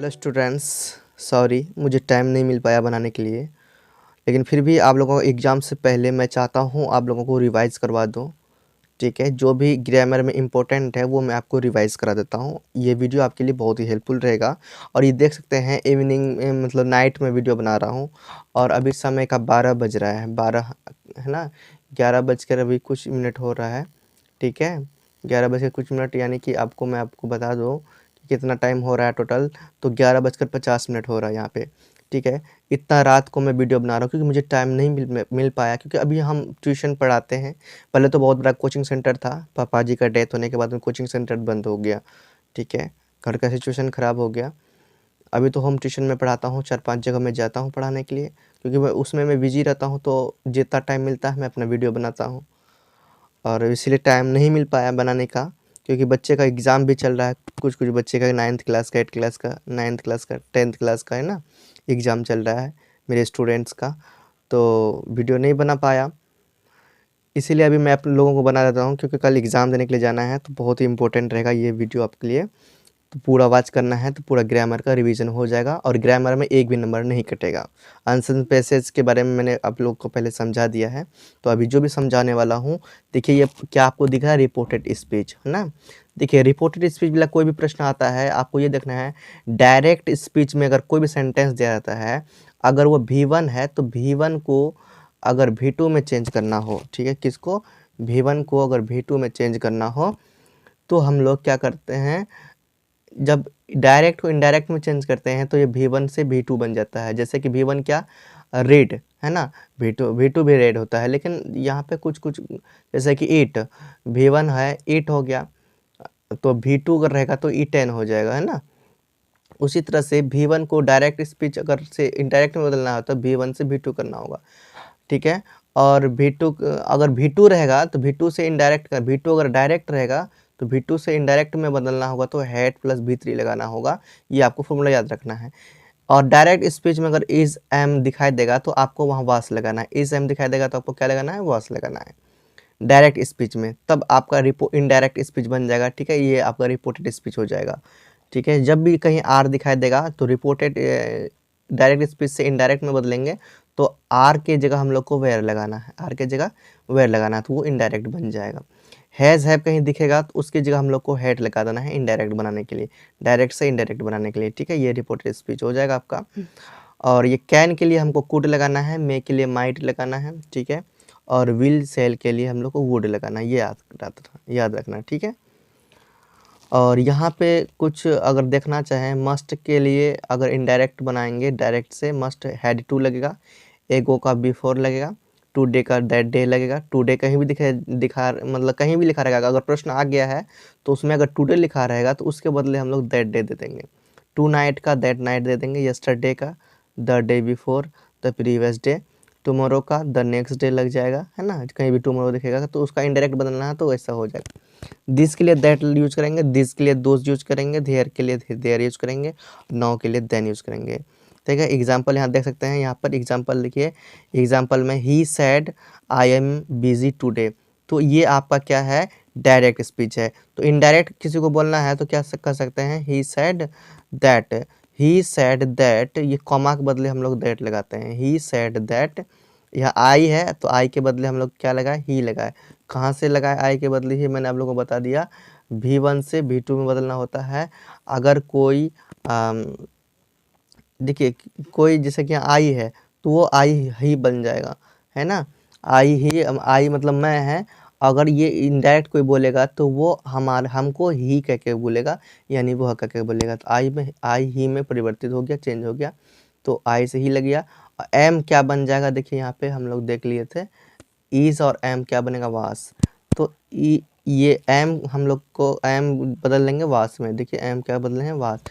Hello students, sorry मुझे time नहीं मिल पाया बनाने के लिए। लेकिन फिर भी आप लोगों को एग्ज़ाम से पहले मैं चाहता हूँ आप लोगों को रिवाइज़ करवा दूँ। ठीक है, जो भी ग्रामर में इम्पोर्टेंट है वो मैं आपको रिवाइज़ करा देता हूँ। ये वीडियो आपके लिए बहुत ही हेल्पफुल रहेगा। और ये देख सकते हैं इवनिंग में, मतलब नाइट में वीडियो बना रहा हूँ। और अभी समय का 12 बज रहा है, 12 है ना, 11 बजकर अभी कुछ मिनट हो रहा है। ठीक है, 11 बज के कुछ मिनट, यानी कि मैं आपको बता दूँ कि कितना टाइम हो रहा है टोटल। तो 11 बजकर 50 मिनट हो रहा है यहाँ पे। ठीक है, इतना रात को मैं वीडियो बना रहा हूँ क्योंकि मुझे टाइम नहीं मिल पाया, क्योंकि अभी हम ट्यूशन पढ़ाते हैं। पहले तो बहुत बड़ा कोचिंग सेंटर था, पापा जी का डेथ होने के बाद में कोचिंग सेंटर बंद हो गया। ठीक है, घर का सिचुएशन ख़राब हो गया। अभी तो होम ट्यूशन में पढ़ाता हूँ, 4-5 जगह मैं जाता हूँ पढ़ाने के लिए, क्योंकि मैं उसमें बिज़ी रहता हूँ। तो जितना टाइम मिलता है मैं अपना वीडियो बनाता हूँ, और इसीलिए टाइम नहीं मिल पाया बनाने का, क्योंकि बच्चे का एग्ज़ाम भी चल रहा है। कुछ बच्चे का 9th क्लास का, 8th क्लास का, 9th क्लास का, 10th क्लास का, है ना, एग्ज़ाम चल रहा है मेरे स्टूडेंट्स का। तो वीडियो नहीं बना पाया, इसीलिए अभी मैं आप लोगों को बना देता हूँ, क्योंकि कल एग्ज़ाम देने के लिए जाना है। तो बहुत ही इंपॉर्टेंट रहेगा ये वीडियो आपके लिए। तो पूरा वॉच करना है तो पूरा ग्रामर का रिवीजन हो जाएगा, और ग्रामर में एक भी नंबर नहीं कटेगा। आंसर पैसेज के बारे में मैंने आप लोग को पहले समझा दिया है। तो अभी जो भी समझाने वाला हूँ, देखिए ये क्या आपको दिख रहा है, रिपोर्टेड स्पीच, है ना। देखिए रिपोर्टेड स्पीच वाला कोई भी प्रश्न आता है, आपको ये देखना है डायरेक्ट स्पीच में अगर कोई भी सेंटेंस दिया जाता है, अगर वो V1 है तो V1 को अगर V2 में चेंज करना हो, ठीक है, किसको, V1 को अगर V2 में चेंज करना हो, तो हम लोग क्या करते हैं, जब डायरेक्ट को इनडायरेक्ट में चेंज करते हैं तो ये V1 से V2 बन जाता है। जैसे कि V1 क्या, रेड, है ना, V2 भी रेड होता है। लेकिन यहाँ पे कुछ जैसे कि 8, V1 है 8 हो गया, तो V2 अगर रहेगा तो E10 हो जाएगा, है ना। उसी तरह से V1 को डायरेक्ट स्पीच अगर से इनडायरेक्ट में बदलना हो तो V1 से V2 करना होगा। ठीक है, और V2 अगर V2 रहेगा तो V2 से इनडायरेक्ट का, V2 अगर डायरेक्ट रहेगा तो V2 से इनडायरेक्ट में बदलना होगा, तो हैड प्लस V3 लगाना होगा। ये आपको फॉर्मूला याद रखना है। और डायरेक्ट स्पीच में अगर इज एम दिखाई देगा तो आपको वहाँ वास लगाना है। इज एम दिखाई देगा तो आपको क्या लगाना है, वास लगाना है डायरेक्ट स्पीच में, तब आपका इनडायरेक्ट स्पीच बन जाएगा। ठीक है, ये आपका रिपोर्टेड स्पीच हो जाएगा। ठीक है, जब भी कहीं आर दिखाई देगा तो रिपोर्टेड डायरेक्ट स्पीच से इनडायरेक्ट में बदलेंगे, तो आर के जगह हम लोग को वेयर लगाना है, आर के जगह वेयर लगाना है, तो वो इनडायरेक्ट बन जाएगा। हैज़ हैव कहीं दिखेगा तो उसकी जगह हम लोग को हैड लगा देना है इनडायरेक्ट बनाने के लिए, डायरेक्ट से इनडायरेक्ट बनाने के लिए। ठीक है, ये रिपोर्टेड स्पीच हो जाएगा आपका। और ये कैन के लिए हमको कुड लगाना है, मे के लिए माइट लगाना है। ठीक है, और विल सेल के लिए हम लोग को वुड लगाना है, ये याद रखना। ठीक है, और यहाँ पे कुछ अगर देखना चाहें, मस्ट के लिए अगर इनडायरेक्ट बनाएंगे, डायरेक्ट से मस्ट हैड टू लगेगा, एगो का बिफोर लगेगा, टुडे का दैट डे लगेगा। टुडे कहीं भी दिखा मतलब कहीं भी लिखा रहेगा, अगर प्रश्न आ गया है तो उसमें अगर टुडे लिखा रहेगा तो उसके बदले हम लोग दैट डे दे देंगे। टू नाइट का दैट नाइट दे देंगे, यस्टरडे का the day before, the previous day, tomorrow का द नेक्स्ट डे लग जाएगा, है ना। कहीं भी टुमारो दिखेगा तो उसका इनडायरेक्ट बदलना है तो ऐसा हो जाएगा। दिस के लिए दैट यूज करेंगे, दिस के लिए दोज यूज करेंगे, देयर के लिए देयर यूज करेंगे, नाउ के लिए देन यूज करेंगे। ठीक है, एग्जाम्पल यहाँ देख सकते हैं, यहाँ पर एग्जाम्पल लिखिए। एग्जाम्पल में ही sad I am busy today, तो ये आपका क्या है, डायरेक्ट स्पीच है। तो इनडायरेक्ट किसी को बोलना है तो क्या कर सकते हैं, ही सैड दैट, ये कॉमा के बदले हम लोग दैट लगाते हैं, ही सैड दैट। यह आई है तो आई के बदले हम लोग क्या लगाए, ही लगाए। कहाँ से लगाए आई के बदले ही, मैंने आप लोगों को बता दिया, V1 से V2 में बदलना होता है। अगर कोई देखिए कोई जैसे कि आई है तो वो आई ही बन जाएगा, है ना। आई मतलब मैं है। अगर ये इनडायरेक्ट कोई बोलेगा तो वो हमको ही कह के बोलेगा, यानी वो कह के बोलेगा। तो आई ही में परिवर्तित हो गया, चेंज हो गया, तो आई से ही लग गया। एम क्या बन जाएगा, देखिए यहाँ पे हम लोग देख लिए थे, ईज और एम क्या बनेगा, वास। तो ये एम हम लोग को एम बदल लेंगे वास में। देखिए एम क्या बदले हैं, वास।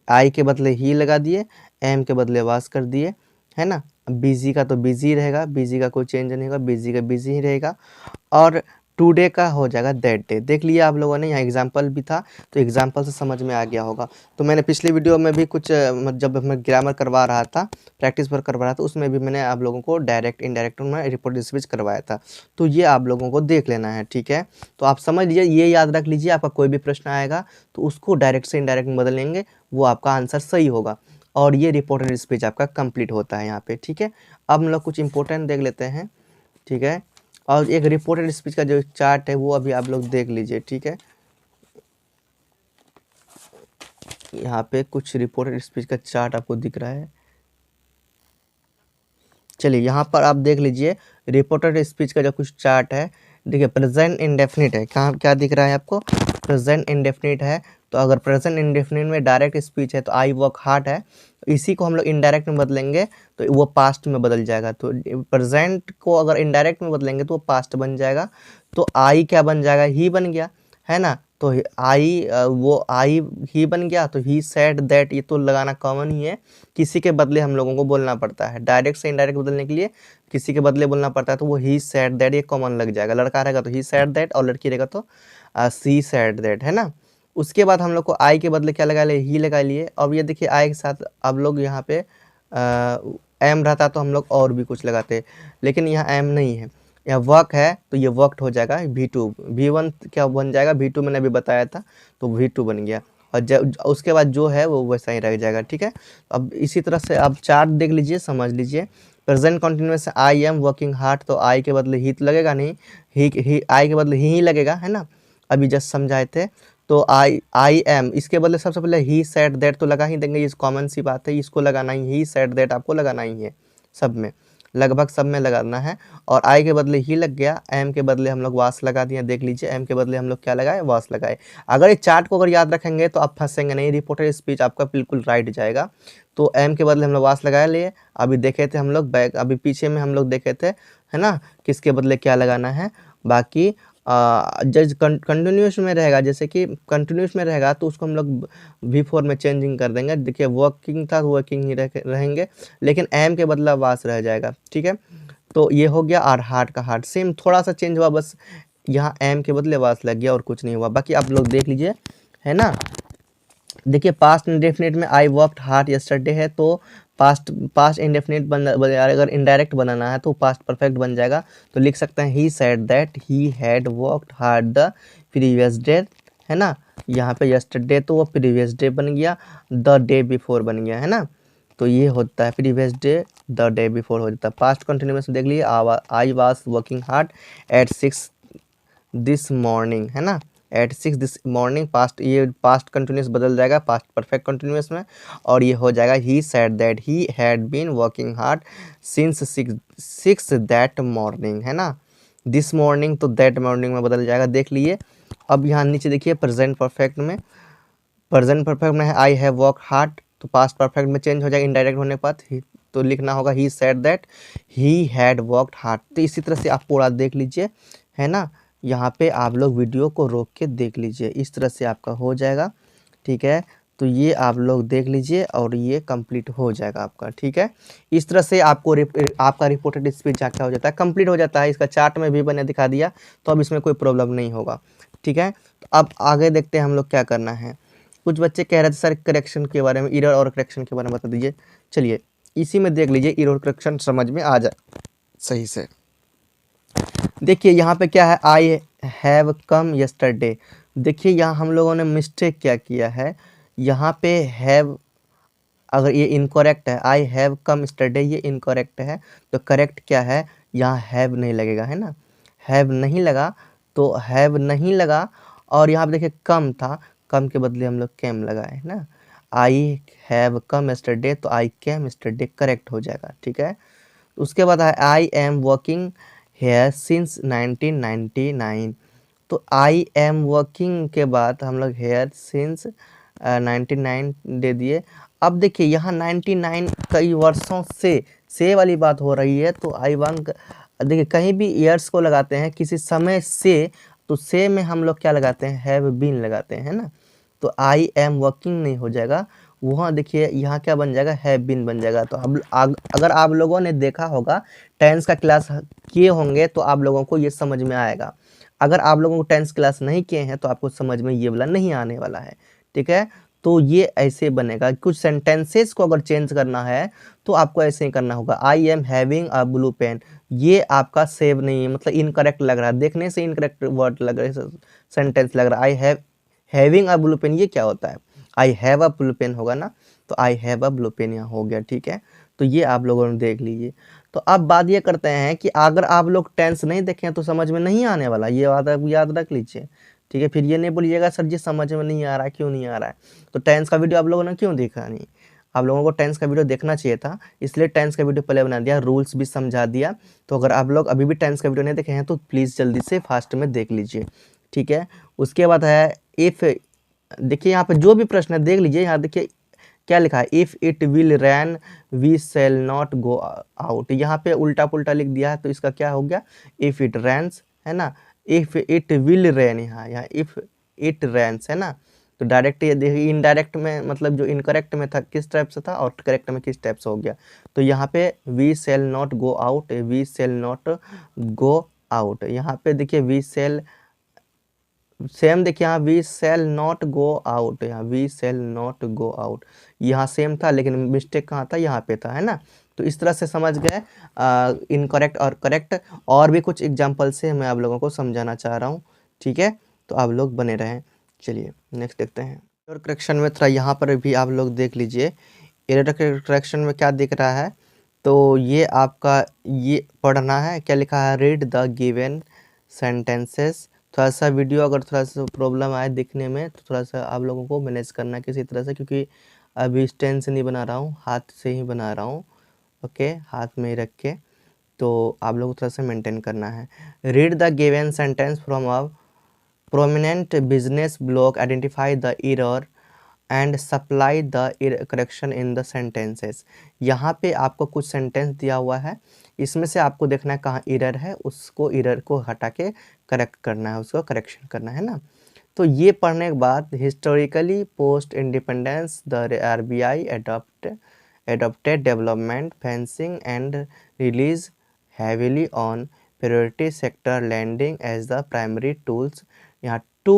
आई के बदले ही लगा दिए, एम के बदले वास कर दिए, है ना। बिजी का तो बिजी रहेगा, बिजी का कोई चेंज नहीं होगा, बिजी का बिजी ही रहेगा। और टुडे का हो जाएगा दैट डे। देख लिया आप लोगों ने, यहाँ एग्जाम्पल भी था तो एग्जाम्पल से समझ में आ गया होगा। तो मैंने पिछली वीडियो में भी कुछ जब मैं ग्रामर करवा रहा था, प्रैक्टिस पर करवा रहा था, उसमें भी मैंने आप लोगों को डायरेक्ट इनडायरेक्ट में रिपोर्टेड स्पीच करवाया था। तो ये आप लोगों को देख लेना है, ठीक है। तो आप समझ लीजिए, ये याद रख लीजिए, आपका कोई भी प्रश्न आएगा तो उसको डायरेक्ट से इनडायरेक्ट में बदल लेंगे, वो आपका आंसर सही होगा। और ये रिपोर्टेड स्पीच आपका कंप्लीट होता है यहाँ पे, ठीक है। अब हम लोग कुछ इंपॉर्टेंट देख लेते हैं, ठीक है। और एक रिपोर्टेड स्पीच का जो चार्ट है वो अभी आप लोग देख लीजिए, ठीक है। यहाँ पे कुछ रिपोर्टेड स्पीच का चार्ट आपको दिख रहा है। चलिए यहाँ पर आप देख लीजिए, रिपोर्टेड स्पीच का जो कुछ चार्ट है, देखिए प्रेजेंट इंडेफिनिट है, कहाँ क्या दिख रहा है आपको, प्रेजेंट इंडेफिनिट है। तो अगर प्रेजेंट इंडेफिनिट में डायरेक्ट स्पीच है तो आई वर्क हार्ड है, तो इसी को हम लोग इनडायरेक्ट में बदलेंगे तो वो पास्ट में बदल जाएगा। तो प्रेजेंट को अगर इनडायरेक्ट में बदलेंगे तो वो पास्ट बन जाएगा। तो आई क्या बन जाएगा, ही बन गया, है ना। तो आई वो आई ही बन गया, तो ही सेड दैट, ये तो लगाना कॉमन ही है। किसी के बदले हम लोगों को बोलना पड़ता है, डायरेक्ट से इनडायरेक्ट बदलने के लिए किसी के बदले बोलना पड़ता है, तो वो ही सेड दैट, ये कॉमन लग जाएगा। लड़का रहेगा तो ही सेड दैट, और लड़की रहेगा तो सी सेड दैट, है ना। उसके बाद हम लोग को आई के बदले क्या लगा लिए, ही लगा लिए। अब ये देखिए आई के साथ अब लोग यहाँ पे एम रहता तो हम लोग और भी कुछ लगाते, लेकिन यहाँ एम नहीं है, यहाँ वर्क है तो ये वर्कड हो जाएगा V2। V1 क्या बन जाएगा, V2 मैंने अभी बताया था, तो V2 बन गया। और जब उसके बाद जो है वो वैसा ही रह जाएगा, ठीक है। अब इसी तरह से आप चार्ट देख लीजिए, समझ लीजिए। Present continuous I am working hard, तो आई के बदले ही तो लगेगा नहीं, ही आई के बदले ही लगेगा, है ना। अभी जस्ट समझाए थे। तो आई एम, इसके बदले सबसे पहले ही सेड दैट तो लगा ही देंगे, ये कॉमन सी बात है, इसको लगाना ही सेड दैट आपको लगाना ही है, सब में, लगभग सब में लगाना है। और आई के बदले ही लग गया, एम के बदले हम लोग वास लगा दिए, देख लीजिए एम के बदले हम लोग क्या लगाए, वास लगाए। अगर ये चार्ट को अगर याद रखेंगे तो आप फंसेंगे नहीं, रिपोर्टेड स्पीच आपका बिल्कुल राइट जाएगा। तो एम के बदले हम लोग वास लगाए लिए, अभी देखे थे हम लोग बैक, अभी पीछे में हम लोग देखे थे, है ना, किसके बदले क्या लगाना है। बाकी जज कंटिन्यूस में रहेगा, जैसे कि कंटिन्यूस में रहेगा तो उसको हम लोग V4 में चेंजिंग कर देंगे। देखिए वर्किंग था, वर्किंग ही रहेंगे, लेकिन एम के बदला वास रह जाएगा, ठीक है। तो ये हो गया। और हार्ट का हार्ट सेम थोड़ा सा चेंज हुआ, बस यहाँ एम के बदले वास लग गया और कुछ नहीं हुआ। बाकी आप लोग देख लीजिए, है ना। देखिए पास्ट इंडेफिनिट में आई वर्कड हार्ड यस्टरडे है, तो पास्ट इंडेफिनिट अगर इनडायरेक्ट बनाना है तो पास्ट परफेक्ट बन जाएगा। तो लिख सकते हैं ही said that he had worked hard the previous day, है ना। यहाँ पे यस्टरडे तो वो प्रीवियस डे बन गया, द डे बिफोर बन गया, है ना। तो ये होता है previous day, the day before हो जाता है। पास्ट कंटिन्यूस देख लीजिए, I was working hard at 6 this morning, है ना, एट 6 दिस मॉर्निंग। पास्ट, ये पास्ट कंटिन्यूस बदल जाएगा पास्ट परफेक्ट कंटिन्यूस में, और ये हो जाएगा he said that he had been working hard since 6 that morning, है ना। दिस मॉर्निंग तो दैट मॉर्निंग में बदल जाएगा, देख लिए। अब यहाँ नीचे देखिए प्रेजेंट परफेक्ट में, प्रेजेंट परफेक्ट में है आई हैव वर्क हार्ड, तो पास्ट परफेक्ट में चेंज हो जाएगा इनडायरेक्ट होने के बाद, तो लिखना होगा he said that he had worked hard. तो इसी तरह से आप पूरा देख लीजिए, है ना। यहाँ पे आप लोग वीडियो को रोक के देख लीजिए, इस तरह से आपका हो जाएगा, ठीक है। तो ये आप लोग देख लीजिए और ये कंप्लीट हो जाएगा आपका, ठीक है। इस तरह से आपको आपका रिपोर्टेड स्पीच क्या हो जाता है, कंप्लीट हो जाता है। इसका चार्ट में भी मैंने दिखा दिया, तो अब इसमें कोई प्रॉब्लम नहीं होगा, ठीक है। तो अब आगे देखते हैं हम लोग क्या करना है। कुछ बच्चे कह रहे थे सर करेक्शन के बारे में, एरर और करेक्शन के बारे में बता दीजिए। चलिए इसी में देख लीजिए, एरर करेक्शन समझ में आ जाए सही से। देखिए यहाँ पे क्या है, आई हैव कम यस्टरडे। देखिए यहाँ हम लोगों ने मिस्टेक क्या किया है, यहाँ पे हैव अगर ये इनकरेक्ट है, आई हैव कम यस्टरडे ये इनकरेक्ट है, तो करेक्ट क्या है, यहाँ हैव नहीं लगेगा, है ना। हैव नहीं लगा, तो हैव नहीं लगा। और यहाँ पे देखिए कम था, कम के बदले हम लोग कैम लगाए, है ना। आई हैव कम यस्टरडे, तो आई कैम यस्टरडे करेक्ट हो जाएगा, ठीक है। उसके बाद है I am working here since 1999, तो आई एम वर्किंग के बाद हम लोग हेयर सिंस 99 दे दिए। अब देखिए यहाँ 99 कई वर्षों से वाली बात हो रही है, तो आई वन देखिए कहीं भी ईयर्स को लगाते हैं किसी समय से, तो से में हम लोग क्या लगाते हैं, हैव बीन लगाते हैं, है ना। तो आई एम वर्किंग नहीं हो जाएगा, वहाँ देखिए यहाँ क्या बन जाएगा, हैव बीन बन जाएगा। तो अब अगर आप लोगों ने देखा होगा टेंस का क्लास किए होंगे तो आप लोगों को ये समझ में आएगा। अगर आप लोगों को टेंस क्लास नहीं किए हैं तो आपको समझ में ये वाला नहीं आने वाला है, ठीक है। तो ये ऐसे बनेगा, कुछ सेंटेंसेस को अगर चेंज करना है तो आपको ऐसे ही करना होगा। I am having a blue pen, ये आपका सेव नहीं है, मतलब इनकरेक्ट लग रहा है, देखने से इनकरेक्ट वर्ड लग रहा है, सेंटेंस लग रहा है। I have having a blue pen, ये क्या होता है, I have a blue pen होगा ना, तो I have a blue pen यहाँ हो गया, ठीक है। तो ये आप लोगों ने देख लीजिए। तो अब बात ये करते हैं कि अगर आप लोग टेंस नहीं देखें तो समझ में नहीं आने वाला, ये बात आप याद रख लीजिए, ठीक है। फिर ये नहीं बोलिएगा सर जी समझ में नहीं आ रहा है, क्यों नहीं आ रहा है। तो टेंस का वीडियो आप लोगों ने क्यों देखा नहीं, आप लोगों को टेंस का वीडियो देखना चाहिए था, इसलिए टेंस का वीडियो पहले बना दिया, रूल्स भी समझा दिया। तो अगर आप लोग अभी भी टेंस का वीडियो नहीं देखे हैं तो प्लीज़ जल्दी से फास्ट में देख लीजिए, ठीक है। उसके बाद है इफ़, देखिए यहाँ पे जो भी प्रश्न है देख लीजिए, यहाँ देखिए क्या लिखा है, if it will rain we shall not go out, यहाँ पे उल्टा पुल्टा लिख दिया है, तो इसका क्या हो गया, इफ़ इट रैंस, है ना, इफ़ इट विल रैन, यहाँ इफ़ इट रैंस है ना। तो डायरेक्ट ये देखिए, इनडायरेक्ट में मतलब जो इनकरेक्ट में था किस टाइप से था और करेक्ट में किस टाइप से हो गया। तो यहाँ पे we shall not go out, we shall not go out, यहाँ पे देखिए वी सेल, सेम देखिए यहाँ we shall not go out, यहाँ we shall not go out, यहाँ सेम था लेकिन मिस्टेक कहाँ था, यहाँ पे था, है ना। तो इस तरह से समझ गए इनकरेक्ट और करेक्ट। और भी कुछ एग्जांपल से मैं आप लोगों को समझाना चाह रहा हूँ, ठीक है। तो आप लोग बने रहें। चलिए नेक्स्ट देखते हैं। एरर करेक्शन में थोड़ा यहाँ पर भी आप लोग देख लीजिए, एरर करेक्शन में क्या दिख रहा है। तो ये आपका ये पढ़ना है, क्या लिखा है, रीड द गिवन सेंटेंसेस। थोड़ा सा वीडियो अगर थोड़ा सा प्रॉब्लम आए दिखने में तो थोड़ा सा आप लोगों को मैनेज करना किसी तरह से, क्योंकि अभी स्टैंड से नहीं बना रहा हूँ, हाथ से ही बना रहा हूँ, ओके, हाथ में ही रख के। तो आप लोगों को थोड़ा सा मेंटेन करना है। Read the given sentence from a prominent business blog, identify the error and supply the correction in the sentences. यहाँ पे आपको कुछ सेंटेंस दिया हुआ है, इसमें से आपको देखना है कहाँ एरर है, उसको एरर को हटा के करेक्ट करना है, उसको करेक्शन करना है ना। तो ये पढ़ने के बाद historically post independence the RBI adopted development fencing and relies heavily on priority sector lending as the primary tools यहाँ टू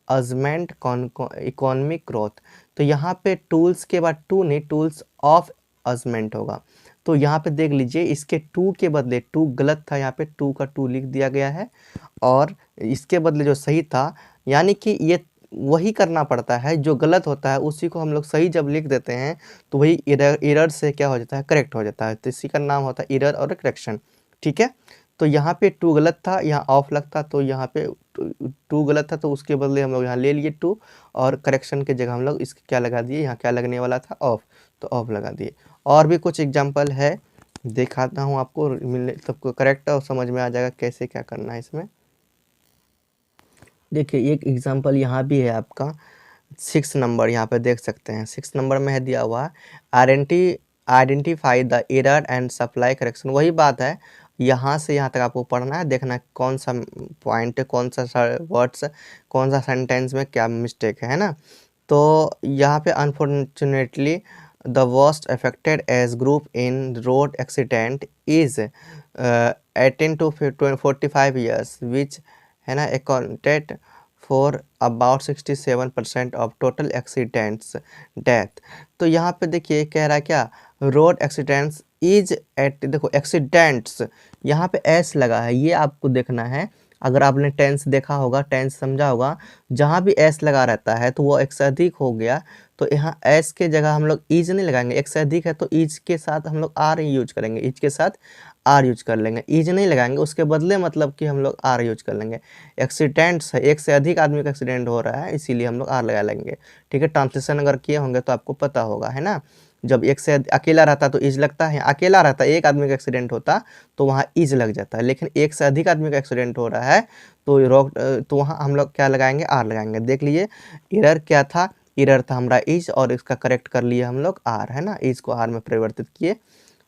अजमेंट इकोनॉमिक ग्रोथ। तो यहाँ पे टूल्स के बाद टू नहीं, टूल्स ऑफ अजमेंट होगा। तो यहाँ पे देख लीजिए, इसके टू के बदले टू गलत था, यहाँ पे टू का टू लिख दिया गया है, और इसके बदले जो सही था, यानी कि ये वही करना पड़ता है जो गलत होता है उसी को हम लोग सही जब लिख देते हैं तो वही एरर से क्या हो जाता है, करेक्ट हो जाता है। तो इसी का नाम होता है एरर और करेक्शन, ठीक है। तो यहाँ पे टू गलत था, यहाँ ऑफ लगता, तो यहाँ पे टू गलत था तो उसके बदले हम लोग यहाँ ले लिए टू, और करेक्शन के जगह हम लोग इसके क्या लगा दिए, यहाँ क्या लगने वाला था, ऑफ, तो ऑफ लगा दिए। और भी कुछ एग्जाम्पल है, दिखाता हूँ आपको, मिलने सबको करेक्ट और समझ में आ जाएगा कैसे क्या करना है इसमें। देखिए एक एग्जांपल यहाँ भी है आपका 6 नंबर, यहाँ पे देख सकते हैं 6 नंबर में है दिया हुआ identify the error and supply correction. वही बात है, यहाँ से यहाँ तक आपको पढ़ना है, देखना कौन सा पॉइंट, कौन सा वर्ड्स, कौन सा सेंटेंस में क्या मिस्टेक है ना। तो यहाँ पे unfortunately the worst affected age group in road accident is 18 to 45 years which, है ना, accounted for about 67% of total accidents death. तो यहाँ पे देखिए कह रहा है क्या, रोड एक्सीडेंट्स इज एट, देखो एक्सीडेंट्स यहाँ पे एस लगा है, ये आपको देखना है। अगर आपने टेंस देखा होगा, टेंस समझा होगा, जहाँ भी एस लगा रहता है तो वो एक से अधिक हो गया, तो यहाँ एस के जगह हम लोग ईज नहीं लगाएंगे, एक से अधिक है तो ईज के साथ हम लोग आर यूज करेंगे, ईज के साथ आर यूज कर लेंगे, ईज नहीं लगाएंगे, उसके बदले मतलब कि हम लोग आर यूज कर लेंगे। एक्सीडेंट्स है, एक से अधिक आदमी का एक्सीडेंट हो रहा है इसीलिए हम लोग आर लगा लेंगे, ठीक है। ट्रांसलेशन अगर किए होंगे तो आपको पता होगा, है ना। जब एक से अकेला रहता तो ईज लगता है, अकेला रहता एक आदमी का एक्सीडेंट होता तो वहाँ ईज लग जाता है, लेकिन एक से अधिक आदमी का एक्सीडेंट हो रहा है तो वहाँ हम लोग क्या लगाएंगे, आर लगाएंगे। देख लीजिए एरर क्या था, एरर था हमारा ईज, और इसका करेक्ट कर लिए हम लोग आर, है ना, ईज को आर में परिवर्तित किए।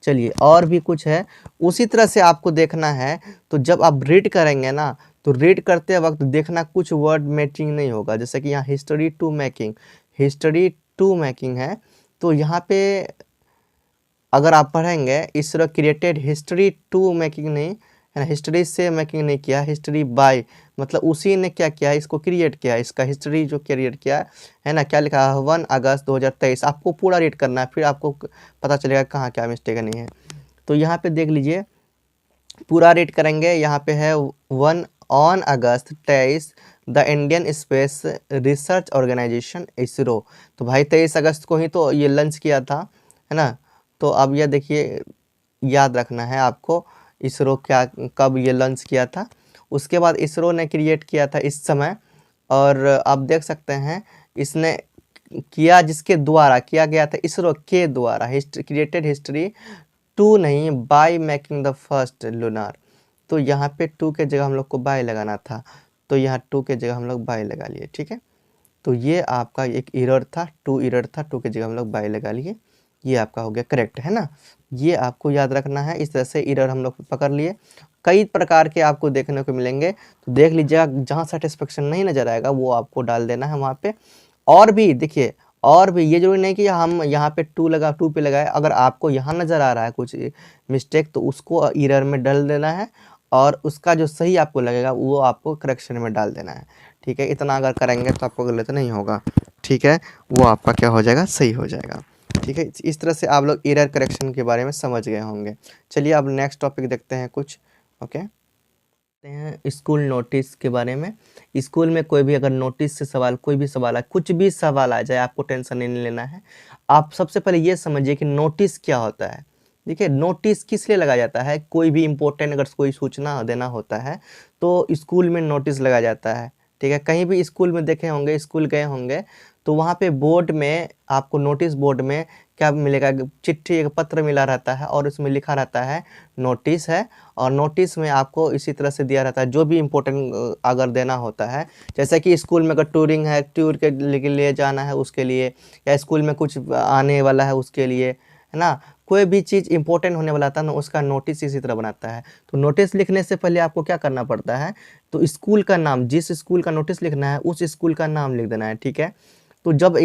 चलिए और भी कुछ है, उसी तरह से आपको देखना है। तो जब आप रीड करेंगे ना, तो रीड करते वक्त देखना कुछ वर्ड मैचिंग नहीं होगा, जैसे कि यहाँ हिस्ट्री टू मेकिंग है, तो यहाँ पे अगर आप पढ़ेंगे इस तरह क्रिएटेड हिस्ट्री टू मेकिंग नहीं, है ना। हिस्ट्री से मेकिंग नहीं किया, हिस्ट्री बाय मतलब उसी ने क्या किया है, इसको क्रिएट किया है, इसका हिस्ट्री जो क्रिएट किया है ना। क्या लिखा है 1 अगस्त 2023, आपको पूरा रीड करना है, फिर आपको पता चलेगा कहाँ क्या मिस्टेक नहीं है। तो यहाँ पे देख लीजिए, पूरा रीड करेंगे। यहाँ पे है 1 on August 23 the Indian space research organisation ISRO. तो भाई 23 अगस्त को ही तो ये लॉन्च किया था, है ना। तो अब यह देखिए, याद रखना है आपको इसरो क्या कब ये लॉन्च किया था। उसके बाद इसरो ने क्रिएट किया था इस समय, और आप देख सकते हैं इसने किया जिसके द्वारा किया गया था, इसरो के द्वारा क्रिएटेड हिस्ट्री टू नहीं by making the first lunar. तो यहाँ पे टू के जगह हम लोग को बाय लगाना था, तो यहाँ टू के जगह हम लोग बाय लगा लिए, ठीक है। तो ये आपका एक एरर था, टू एरर था, टू के जगह हम लोग बाय लगा लिए, ये आपका हो गया करेक्ट, है ना। ये आपको याद रखना है, इस तरह से एरर हम लोग पकड़ लिए। कई प्रकार के आपको देखने को मिलेंगे, तो देख लीजिएगा, जहाँ सेटिस्फेक्शन नहीं नजर आएगा वो आपको डाल देना है वहाँ पे। और भी देखिए, और भी ये जरूरी नहीं कि हम यहाँ पे टू पे लगाए, अगर आपको यहाँ नज़र आ रहा है कुछ मिस्टेक तो उसको एरर में डाल देना है, और उसका जो सही आपको लगेगा वो आपको करेक्शन में डाल देना है, ठीक है। इतना अगर करेंगे तो आपको गलत नहीं होगा, ठीक है, वो आपका क्या हो जाएगा, सही हो जाएगा, ठीक है। इस तरह से आप लोग एरर करेक्शन के बारे में समझ गए होंगे। चलिए अब नेक्स्ट टॉपिक देखते हैं कुछ, ओके। हैं स्कूल नोटिस के बारे में। स्कूल में कोई भी अगर नोटिस से सवाल, कोई भी सवाल आए, कुछ भी सवाल आ जाए, आपको टेंशन नहीं लेना है। आप सबसे पहले ये समझिए कि नोटिस क्या होता है। देखिए, नोटिस किस लिए लगाया जाता है, कोई भी इम्पोर्टेंट अगर कोई सूचना देना होता है तो स्कूल में नोटिस लगाया जाता है, ठीक है। कहीं भी स्कूल में देखे होंगे, स्कूल गए होंगे तो वहाँ पे बोर्ड में आपको नोटिस बोर्ड में क्या मिलेगा, चिट्ठी, एक पत्र मिला रहता है और उसमें लिखा रहता है नोटिस है। और नोटिस में आपको इसी तरह से दिया रहता है जो भी इम्पोर्टेंट अगर देना होता है, जैसे कि स्कूल में अगर टूरिंग है, टूर के लिए जाना है उसके लिए, या स्कूल में कुछ आने वाला है उसके लिए, है ना। कोई भी चीज़ इंपॉर्टेंट होने वाला था ना, उसका नोटिस इसी तरह बनाता है। तो नोटिस लिखने से पहले आपको क्या करना पड़ता है, तो स्कूल का नाम, जिस स्कूल का नोटिस लिखना है उस स्कूल का नाम लिख देना है, ठीक है। तो जब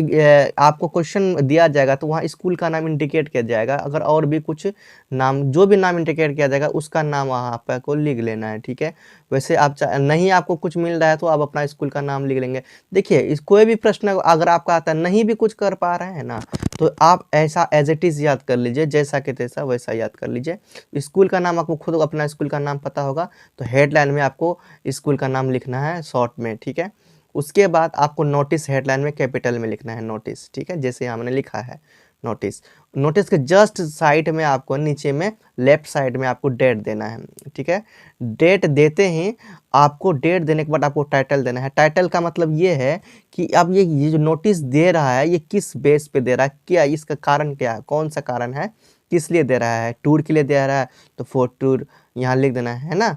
आपको क्वेश्चन दिया जाएगा तो वहाँ स्कूल का नाम इंडिकेट किया जाएगा, अगर और भी कुछ नाम, जो भी नाम इंडिकेट किया जाएगा उसका नाम वहाँ आपको लिख लेना है, ठीक है। वैसे आप नहीं आपको कुछ मिल रहा है तो आप अपना स्कूल का नाम लिख लेंगे। देखिए, कोई भी प्रश्न अगर आपका आता है, नहीं भी कुछ कर पा रहे हैं ना, तो आप ऐसा एज इट इज़ याद कर लीजिए, जैसा कि तैसा वैसा याद कर लीजिए। स्कूल का नाम आपको खुद अपना स्कूल का नाम पता होगा, तो हेडलाइन में आपको स्कूल का नाम लिखना है शॉर्ट में, ठीक है। उसके बाद आपको नोटिस हेडलाइन में कैपिटल में लिखना है नोटिस, ठीक है, जैसे हमने लिखा है नोटिस। नोटिस के जस्ट साइड में आपको नीचे में लेफ्ट साइड में आपको डेट देना है, ठीक है। डेट देते ही आपको, डेट देने के बाद आपको टाइटल देना है। टाइटल का मतलब ये है कि अब ये जो नोटिस दे रहा है ये किस बेस पे दे रहा है, क्या इसका कारण क्या है, कौन सा कारण है, किस लिए दे रहा है। टूर के लिए दे रहा है तो फॉर टूर यहाँ लिख देना है ना।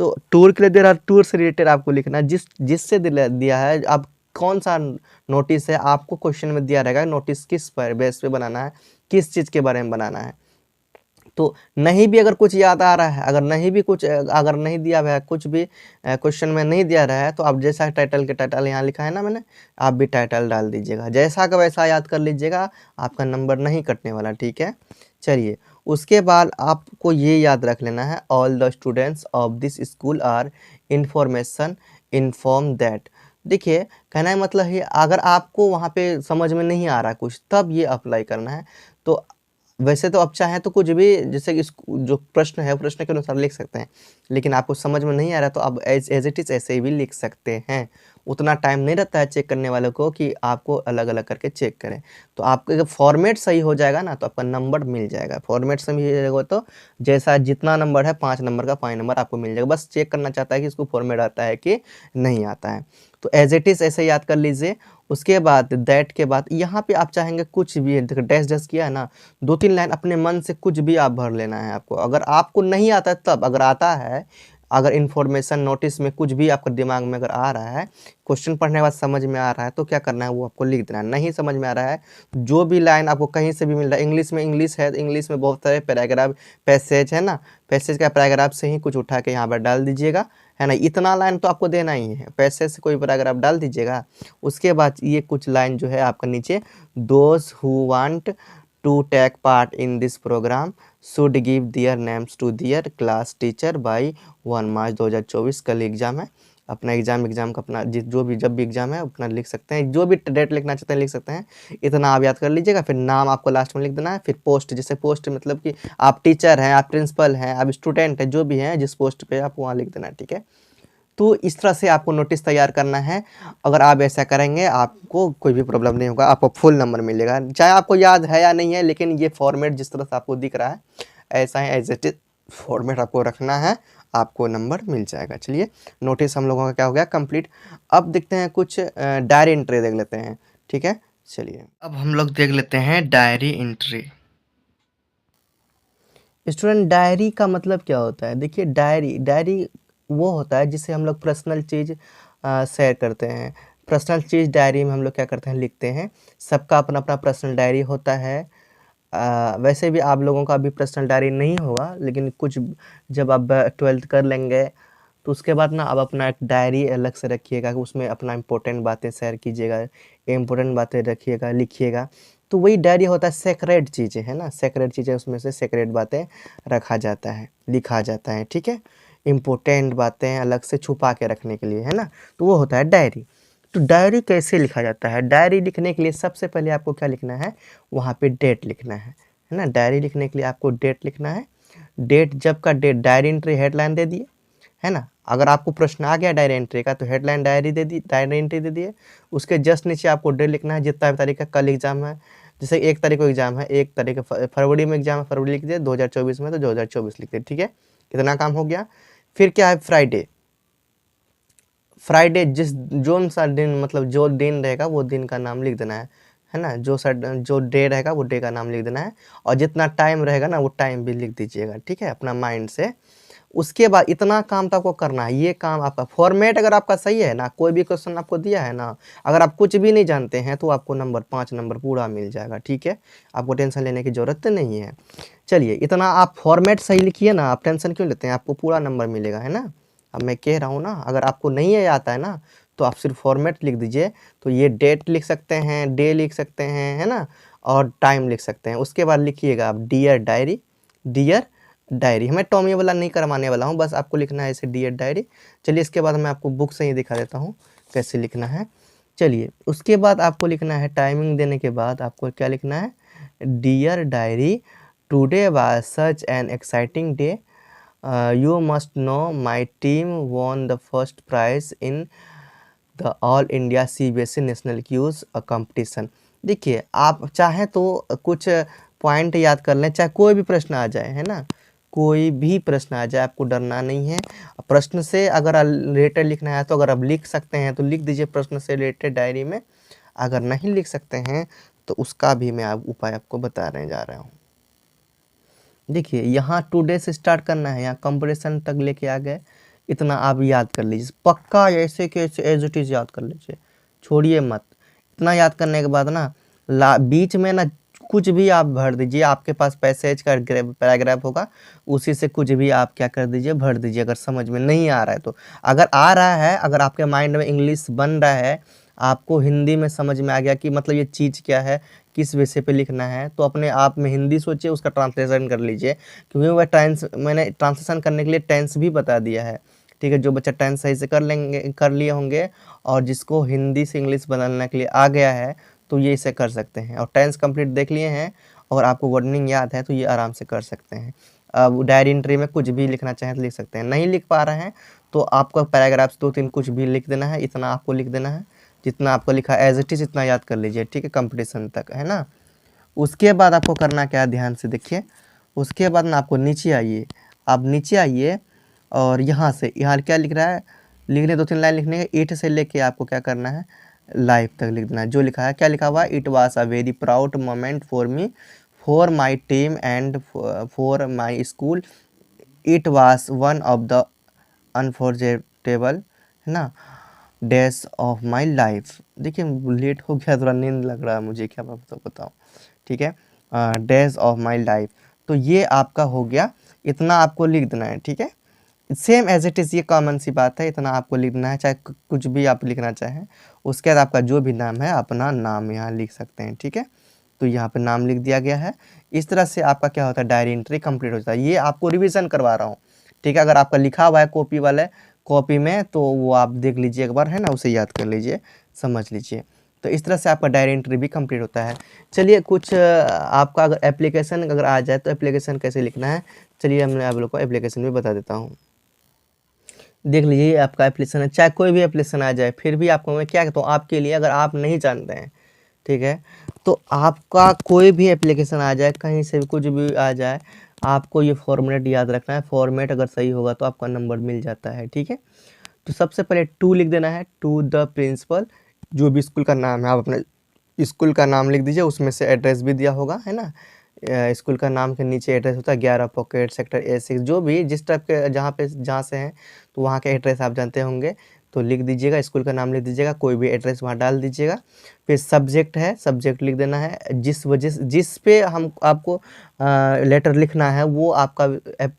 तो टूर के लिए दे रहा है, टूर से रिलेटेड आपको लिखना है, जिससे दिया है। अब कौन सा नोटिस है आपको क्वेश्चन में दिया रहेगा, नोटिस किस पर बेस पे बनाना है, किस चीज़ के बारे में बनाना है। तो नहीं भी अगर कुछ याद आ रहा है, अगर नहीं भी कुछ, अगर नहीं दिया हुआ है, कुछ भी क्वेश्चन में नहीं दिया रहा है, तो आप जैसा टाइटल के टाइटल यहाँ लिखा है ना मैंने, आप भी टाइटल डाल दीजिएगा, जैसा का वैसा याद कर लीजिएगा, आपका नंबर नहीं कटने वाला, ठीक है। चलिए, उसके बाद आपको ये याद रख लेना है, all the students of this school are information inform that. देखिए, कहना है मतलब है, अगर आपको वहाँ पे समझ में नहीं आ रहा कुछ, तब ये अप्लाई करना है। तो वैसे तो आप चाहें तो कुछ भी, जैसे कि जो प्रश्न है प्रश्न के अनुसार लिख सकते हैं, लेकिन आपको समझ में नहीं आ रहा तो आप एज इट इज़ ऐसे भी लिख सकते हैं। उतना टाइम नहीं रहता है चेक करने वालों को कि आपको अलग अलग करके चेक करें। तो आपका जब फॉर्मेट सही हो जाएगा ना, तो आपका नंबर मिल जाएगा। फॉर्मेट सही हो जाएगा तो जैसा जितना नंबर है 5 नंबर का 5 नंबर आपको मिल जाएगा। बस चेक करना चाहता है कि इसको फॉर्मेट आता है कि नहीं आता है। तो एज इट इज़ ऐसे याद कर लीजिए। उसके बाद दैट के बाद यहाँ पे आप चाहेंगे कुछ भी, देखो डैश डैश किया है ना, 2-3 लाइन अपने मन से कुछ भी आप भर लेना है आपको। अगर आपको नहीं आता है तब, अगर आता है, अगर इन्फॉर्मेशन नोटिस में कुछ भी आपके दिमाग में अगर आ रहा है, क्वेश्चन पढ़ने के बाद समझ में आ रहा है, तो क्या करना है, वो आपको लिख देना है। नहीं समझ में आ रहा है, जो भी लाइन आपको कहीं से भी मिल रहा है, इंग्लिश में इंग्लिश है, इंग्लिश में बहुत सारे पैराग्राफ, पैसेज है ना, पैसेज का पैराग्राफ से ही कुछ उठा के यहाँ पर डाल दीजिएगा, है ना। इतना लाइन तो आपको देना ही है, पैसेज से कोई पैराग्राफ डाल दीजिएगा। उसके बाद ये कुछ लाइन जो है आपका नीचे, those who want to take part in this programme should give their names to their class teacher by 1 March 2024। कल एग्ज़ाम है, अपना एग्ज़ाम का अपना जो भी जब भी एग्ज़ाम है अपना लिख सकते हैं, जो भी डेट लिखना चाहते हैं लिख सकते हैं। इतना आप याद कर लीजिएगा। फिर नाम आपको लास्ट में लिख देना है। फिर पोस्ट, जैसे पोस्ट मतलब कि आप टीचर हैं, आप प्रिंसिपल हैं, आप स्टूडेंट हैं, जो भी हैं जिस पोस्ट पे आप वहाँ लिख देना है, ठीक है। तो इस तरह से आपको नोटिस तैयार करना है। अगर आप ऐसा करेंगे आपको कोई भी प्रॉब्लम नहीं होगा, आपको फुल नंबर मिलेगा, चाहे आपको याद है या नहीं है। लेकिन ये फॉर्मेट जिस तरह से आपको दिख रहा है ऐसा है, एज इट इज फॉर्मेट आपको रखना है, आपको नंबर मिल जाएगा। चलिए, नोटिस हम लोगों का क्या हो गया कंप्लीट। अब देखते हैं कुछ डायरी एंट्री देख लेते हैं, ठीक है। चलिए अब हम लोग देख लेते हैं डायरी एंट्री। स्टूडेंट, डायरी का मतलब क्या होता है? देखिए, डायरी वो होता है जिससे हम लोग पर्सनल चीज़ शेयर करते हैं। पर्सनल चीज़ डायरी में हम लोग क्या करते हैं, लिखते हैं। सबका अपना अपना पर्सनल डायरी होता है। वैसे भी आप लोगों का अभी पर्सनल डायरी नहीं होगा, लेकिन कुछ जब आप 12th कर लेंगे तो उसके बाद ना आप अपना एक डायरी अलग से रखिएगा, उसमें अपना इम्पोर्टेंट बातें शेयर कीजिएगा, इम्पोर्टेंट बातें रखिएगा, लिखिएगा। तो वही डायरी होता है, सेक्रेट चीज़ें है ना, सेक्रेट चीज़ें, उसमें से सेक्रेट बातें रखा जाता है, लिखा जाता है, ठीक है। इम्पोर्टेंट बातें अलग से छुपा के रखने के लिए, है ना, तो वो होता है डायरी। तो डायरी कैसे लिखा जाता है? डायरी लिखने के लिए सबसे पहले आपको क्या लिखना है, वहाँ पे डेट लिखना है ना। डायरी लिखने के लिए आपको डेट लिखना है। डेट जब का डेट, डायरी एंट्री हेडलाइन दे दिए, है ना। अगर आपको प्रश्न आ गया डायरी एंट्री का तो हेडलाइन डायरी एंट्री दे दिए। उसके जस्ट नीचे आपको डेट लिखना है, जितना भी तारीख का कल एग्जाम है। जैसे 1 तारीख को एग्जाम है, 1 तारीख फरवरी में एग्जाम है, फरवरी लिख दिए, 2024 में तो 2024 लिख दिए, ठीक है। इतना काम हो गया। फिर क्या है, फ्राइडे। फ्राइडे जोन सा दिन, मतलब जो दिन रहेगा वो दिन का नाम लिख देना है ना। जो डे रहेगा वो डे का नाम लिख देना है। और जितना टाइम रहेगा ना वो टाइम भी लिख दीजिएगा, ठीक है, अपना माइंड से। उसके बाद इतना काम तो आपको करना है। ये काम आपका फॉर्मेट अगर आपका सही है ना, कोई भी क्वेश्चन आपको दिया है ना, अगर आप कुछ भी नहीं जानते हैं तो आपको 5 नंबर पूरा मिल जाएगा, ठीक है। आपको टेंशन लेने की ज़रूरत नहीं है। चलिए, इतना आप फॉर्मेट सही लिखिए ना, आप टेंशन क्यों लेते हैं, आपको पूरा नंबर मिलेगा, है ना। अब मैं कह रहा हूँ ना, अगर आपको नहीं है आता है ना तो आप सिर्फ फॉर्मेट लिख दीजिए। तो ये डेट लिख सकते हैं, डे लिख सकते हैं, है ना, और टाइम लिख सकते हैं। उसके बाद लिखिएगा आप डियर डायरी। डियर डायरी, हमें टॉमी वाला नहीं करवाने वाला हूँ, बस आपको लिखना है ऐसे डियर डायरी। चलिए, इसके बाद मैं आपको बुक से ही दिखा देता हूँ कैसे लिखना है। चलिए, उसके बाद आपको लिखना है, टाइमिंग देने के बाद आपको क्या लिखना है, dear diary, today was such an exciting day, you must know my team won the first prize in the All India CBSE National Quiz competition। देखिए, आप चाहें तो कुछ पॉइंट याद कर लें, चाहे कोई भी प्रश्न आ जाए, है ना, कोई भी प्रश्न आ जाए, आपको डरना नहीं है। प्रश्न से अगर रिलेटेड लिखना है तो अगर आप लिख सकते हैं तो लिख दीजिए प्रश्न से रिलेटेड डायरी में। अगर नहीं लिख सकते हैं तो उसका भी मैं उपाय आपको बताने जा रहा हूँ। देखिए, यहाँ टुडे से स्टार्ट करना है, यहाँ कंपटीशन तक लेके आ गए। इतना आप याद कर लीजिए पक्का, ऐसे के ऐसे एज इट इज़ याद कर लीजिए, छोड़िए मत। इतना याद करने के बाद ना बीच में ना कुछ भी आप भर दीजिए। आपके पास पैसेज का पैराग्राफ होगा, उसी से कुछ भी आप क्या कर दीजिए, भर दीजिए, अगर समझ में नहीं आ रहा है तो। अगर आ रहा है, अगर आपके माइंड में इंग्लिश बन रहा है, आपको हिंदी में समझ में आ गया कि मतलब ये चीज़ क्या है, किस विषय पे लिखना है, तो अपने आप में हिंदी सोचिए, उसका ट्रांसलेशन कर लीजिए। क्योंकि मैंने ट्रांसलेशन करने के लिए टेंस भी बता दिया है, ठीक है। जो बच्चा टेंस सही से कर लिए होंगे और जिसको हिंदी से इंग्लिश बदलने के लिए आ गया है तो ये इसे कर सकते हैं। और टेंस कंप्लीट देख लिए हैं और आपको वर्डनिंग याद है तो ये आराम से कर सकते हैं। अब डायरी एंट्री में कुछ भी लिखना चाहें तो लिख सकते हैं। नहीं लिख पा रहे हैं तो आपको पैराग्राफ्स 2-3 कुछ भी लिख देना है, इतना आपको लिख देना है। जितना आपको लिखा एज इट इज़ इतना याद कर लीजिए, ठीक है, कंपटीशन तक, है ना। उसके बाद आपको करना क्या है, ध्यान से देखिए। उसके बाद ना आपको नीचे आइए, आप नीचे आइए और यहाँ से यहाँ क्या लिख रहा है, लिखने 2-3 लाइन लिखने के, इट से लेके आपको क्या करना है, लाइफ तक लिख देना है। जो लिखा है, क्या लिखा हुआ है, it was a very proud moment for me, for my team and for my school, it was one of the unforgettable, है ना, डेज ऑफ माई लाइफ। देखिए, लेट हो गया, थोड़ा नींद लग रहा है मुझे, क्या मैं बताऊँ, ठीक है। डेज ऑफ माई लाइफ, तो ये आपका हो गया। इतना आपको लिख देना है, ठीक है। सेम एज इट इज़, ये कॉमन सी बात है, इतना आपको लिखना है, चाहे कुछ भी आप लिखना चाहें। उसके बाद आपका जो भी नाम है अपना नाम यहाँ लिख सकते हैं, ठीक है। तो यहाँ पे नाम लिख दिया गया है। इस तरह से आपका क्या होता है, डायरी एंट्री कंप्लीट हो जाता है। ये आपको रिवीजन करवा रहा हूँ, ठीक है। अगर आपका लिखा हुआ है कॉपी वाले कॉपी में तो वो आप देख लीजिए एक बार, है ना, उसे याद कर लीजिए, समझ लीजिए। तो इस तरह से आपका डायरी एंट्री भी कंप्लीट होता है। चलिए कुछ आपका अगर एप्लीकेशन अगर आ जाए तो एप्लीकेशन कैसे लिखना है, चलिए मैं आप लोग को एप्लीकेशन भी बता देता हूँ। देख लीजिए आपका एप्लीकेशन है, चाहे कोई भी एप्लीकेशन आ जाए फिर भी आपको मैं क्या कहता हूँ आपके लिए, अगर आप नहीं जानते हैं, ठीक है, तो आपका कोई भी एप्लीकेशन आ जाए, कहीं से भी कुछ भी आ जाए, आपको ये फॉर्मेट याद रखना है। फॉर्मेट अगर सही होगा तो आपका नंबर मिल जाता है, ठीक है। तो सबसे पहले टू लिख देना है, टू द प्रिंसिपल, जो भी स्कूल का नाम है आप अपने स्कूल का नाम लिख दीजिए, उसमें से एड्रेस भी दिया होगा, है ना। स्कूल का नाम के नीचे एड्रेस होता है, 11 पॉकेट सेक्टर A6, जो भी जिस टाइप के जहाँ से हैं तो वहाँ के एड्रेस आप जानते होंगे, तो लिख दीजिएगा, स्कूल का नाम लिख दीजिएगा, कोई भी एड्रेस वहाँ डाल दीजिएगा। फिर सब्जेक्ट है, सब्जेक्ट लिख देना है, जिस पे हम आपको लेटर लिखना है वो आपका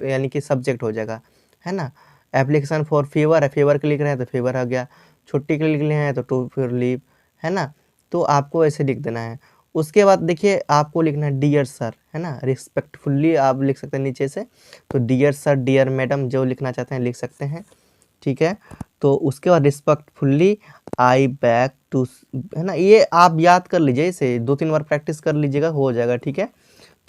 यानी कि सब्जेक्ट हो जाएगा, है ना। एप्लीकेशन फॉर फीवर है, फीवर के लिख रहे हैं तो फीवर आ गया, छुट्टी के लिख रहे हैं तो टू फॉर लीव, है ना। तो आपको ऐसे लिख देना है। उसके बाद देखिए आपको लिखना है डियर सर, है ना, रिस्पेक्टफुल्ली आप लिख सकते हैं नीचे से, तो डियर सर, डियर मैडम, जो लिखना चाहते हैं लिख सकते हैं, ठीक है। तो उसके बाद रिस्पेक्टफुल्ली आई बैक टू, है ना, ये आप याद कर लीजिए, इसे 2-3 बार प्रैक्टिस कर लीजिएगा, हो जाएगा, ठीक है।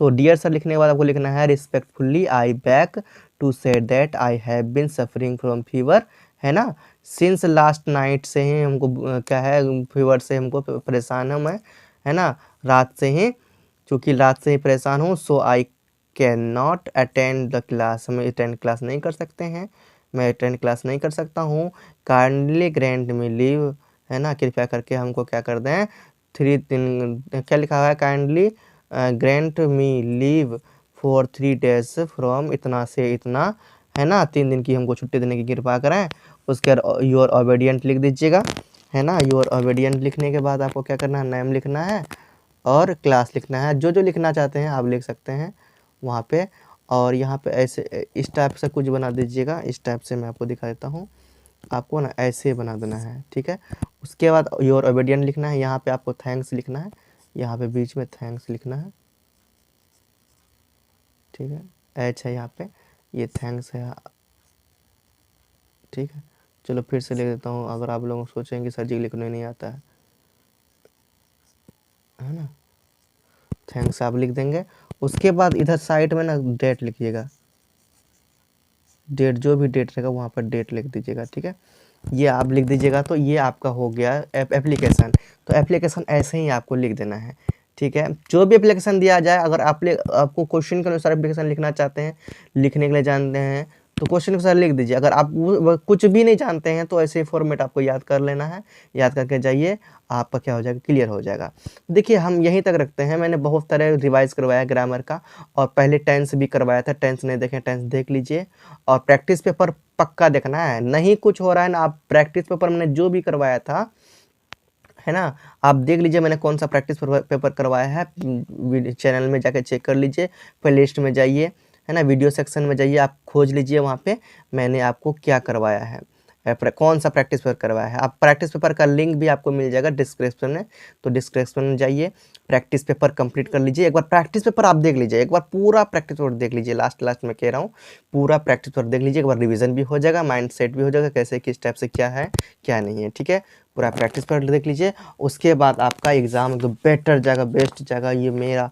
तो डियर सर लिखने के बाद आपको लिखना है respectfully I beg to say that I have been suffering from fever, है ना, सिंस लास्ट नाइट, से ही हमको क्या है, फीवर से हमको परेशान हूँ मैं, है ना, रात से ही, चूँकि रात से ही परेशान हूँ, so I can not attend the class, हम अटेंड क्लास नहीं कर सकते हैं, मैं अटेंड क्लास नहीं कर सकता हूँ, काइंडली ग्रांट मी लीव, है ना, कृपया करके हमको क्या कर दें, 3 दिन, क्या लिखा हुआ है, kindly grant me leave for 3 days from इतना से इतना, है ना, 3 दिन की हमको छुट्टी देने की कृपा करें। उसके बाद योर ओबीडियंट लिख दीजिएगा, है ना। योर ओबीडियंट लिखने के बाद आपको क्या करना है, नेम लिखना है और क्लास लिखना है, जो जो लिखना चाहते हैं आप लिख सकते हैं वहाँ पे। और यहाँ पे ऐसे इस टाइप से कुछ बना दीजिएगा, इस टाइप से मैं आपको दिखा देता हूँ, आपको ना ऐसे बना देना है, ठीक है। उसके बाद योर ओबीडियंट लिखना है, यहाँ पे आपको थैंक्स लिखना है, यहाँ पे बीच में थैंक्स लिखना है, ठीक है, एच है यहाँ पे, ये थैंक्स है, ठीक है। चलो फिर से लिख देता हूँ, अगर आप लोग सोचेंगे सर जी लिखने नहीं आता है ना, थैंक्स आप लिख देंगे। उसके बाद इधर साइड में ना डेट लिखिएगा, डेट, जो भी डेट रहेगा वहाँ पर डेट लिख दीजिएगा, ठीक है। ये आप लिख दीजिएगा तो ये आपका हो गया एप्लीकेशन। तो एप्लीकेशन ऐसे ही आपको लिख देना है, ठीक है। जो भी एप्लीकेशन दिया जाए, अगर आपको क्वेश्चन के अनुसार एप्लीकेशन लिखना चाहते हैं, लिखने के लिए जानते हैं, तो क्वेश्चन के अनुसार लिख दीजिए। अगर आप कुछ भी नहीं जानते हैं तो ऐसे फॉर्मेट आपको याद कर लेना है, याद करके जाइए, आपका क्या हो जाएगा, क्लियर हो जाएगा। देखिए हम यहीं तक रखते हैं, मैंने बहुत तरह रिवाइज करवाया ग्रामर का, और पहले टेंस भी करवाया था, टेंस नहीं देखें टेंस देख लीजिए, और प्रैक्टिस पेपर पक्का देखना है, नहीं कुछ हो रहा है ना, आप प्रैक्टिस पेपर मैंने जो भी करवाया था, है ना, आप देख लीजिए मैंने कौन सा प्रैक्टिस पेपर करवाया है, चैनल में जाकर चेक कर लीजिए, प्लेलिस्ट में जाइए, है ना, वीडियो सेक्शन में जाइए, आप खोज लीजिए वहाँ पे मैंने आपको क्या करवाया है, कौन सा प्रैक्टिस पेपर करवाया है। आप प्रैक्टिस पेपर का लिंक भी आपको मिल जाएगा डिस्क्रिप्शन में, तो डिस्क्रिप्शन में जाइए, प्रैक्टिस पेपर कंप्लीट कर लीजिए। एक बार प्रैक्टिस पेपर आप देख लीजिए, एक बार पूरा प्रैक्टिस पेपर देख लीजिए, लास्ट में कह रहा हूँ, पूरा प्रैक्टिस पेपर देख लीजिए, एक बार रिवीजन भी हो जाएगा, माइंड सेट भी हो जाएगा, कैसे किस टाइप से क्या है क्या नहीं है, ठीक है। पूरा प्रैक्टिस पेपर देख लीजिए, उसके बाद आपका एग्ज़ाम तो बेटर जाएगा, बेस्ट जाएगा, ये मेरा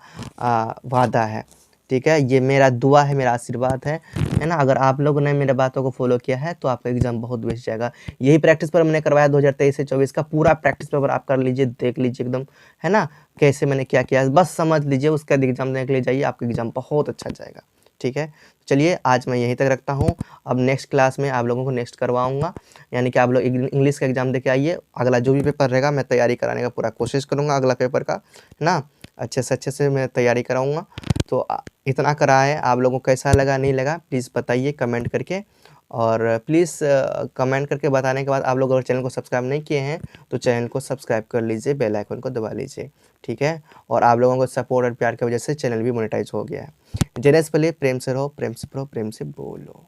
वादा है, ठीक है, ये मेरा दुआ है, मेरा आशीर्वाद है ना। अगर आप लोगों ने मेरे बातों को फॉलो किया है तो आपका एग्जाम बहुत बेस्ट जाएगा। यही प्रैक्टिस पेपर मैंने करवाया 2023 से 24 का, पूरा प्रैक्टिस पेपर आप कर लीजिए, देख लीजिए एकदम, है ना, कैसे मैंने क्या किया बस समझ लीजिए, उसका एग्जाम देने के लिए जाइए, आपका एग्जाम बहुत अच्छा जाएगा, ठीक है। चलिए आज मैं यहीं तक रखता हूँ, अब नेक्स्ट क्लास में आप लोगों को नेक्स्ट करवाऊँगा, यानी कि आप लोग इंग्लिश का एग्जाम दे के आइए, अगला जो भी पेपर रहेगा मैं तैयारी कराने का पूरा कोशिश करूँगा, अगला पेपर का, है ना, अच्छे से मैं तैयारी कराऊँगा। तो इतना कराए, आप लोगों को कैसा लगा नहीं लगा प्लीज़ बताइए कमेंट करके, और प्लीज़ कमेंट करके बताने के बाद आप लोग अगर चैनल को सब्सक्राइब नहीं किए हैं तो चैनल को सब्सक्राइब कर लीजिए, बेल आइकन को दबा लीजिए, ठीक है। और आप लोगों को सपोर्ट और प्यार की वजह से चैनल भी मोनेटाइज हो गया है। जेनेस पहले प्रेम से रहो, प्रेम से पढ़ो, प्रेम से बोलो।